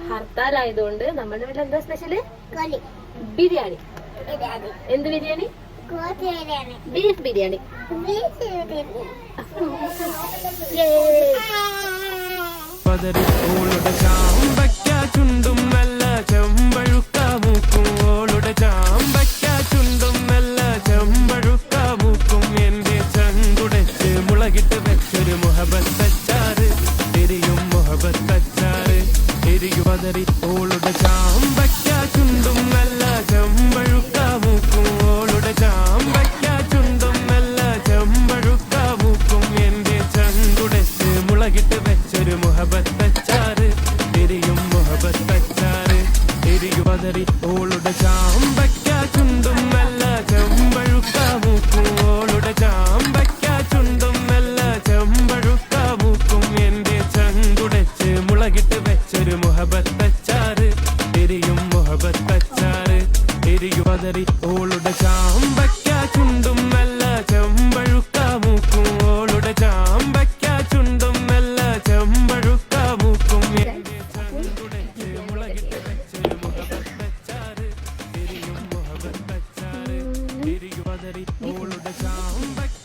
ഹർത്താലായതുകൊണ്ട് നമ്മുടെ വീട്ടിൽ എന്താ സ്പെഷ്യല്? ബിരിയാണി. എന്ത് ബിരിയാണി? ബീഫ് ബിരിയാണി. ചുണ്ടും നല്ല ചെമ്പഴുക്ക മൂക്കും ഓളുടെ ചാമ്പയ്ക്ക ചുണ്ടും നല്ല ചെമ്പഴുക്ക മൂക്കും എന്റെ ചങ്കുടച്ച് മുളകിട്ട് വെച്ചൊരു മുഹബത്തച്ചാറ് തിരിയും മുഹബത്തച്ചാറ് തിരിയു പതറി ഓളുടെ ചാമ്പയ്ക്ക ചുണ്ടും നല്ല ചെമ്പഴുക്ക മൂക്കും ഓളുടെ ചാമ്പയ്ക്ക ചുണ്ടും നല്ല ചെമ്പഴുക്ക മൂക്കും എന്റെ ചങ്കുടച്ച് മുളകിട്ട് വെച്ചൊരു മുഹബത്തച്ചാറ് തിരിയും മുഹബത്തച്ചാറ് തിരിയു പതറി ഓളുടെ ചാമ്പയ്ക്ക ചുണ്ടും നല്ല ചെമ്പഴുക്ക മൂക്കും ഓളുടെ ചാമ്പയ്ക്ക ചുണ്ടും നല്ല ചെമ്പഴുക്ക മൂക്കും എന്റെ ചങ്കുടച്ച് മുളകിട്ട് വെച്ചൊരു മുഹബത്തച്ചാറ് തിരിയും മുഹബത്തച്ചാറ് തിരിയു പതറി ഓളുടെ ചാമ്പയ്ക്ക ചുണ്ടും നല്ല ചെമ്പഴുക്ക മൂക്കും ഓളുടെ ചാമ്പയ്ക്ക ചുണ്ടും നല്ല ചെമ്പഴുക്ക മൂക്കും എന്റെ ചങ്കുടച്ച് മുളകിട്ട് വെച്ചൊരു മുഹബത്തച്ചാറ് തിരിയും മുഹബത്തച്ചാറ് തിരിയു പതറി ഓളുടെ ചാമ്പയ്ക്ക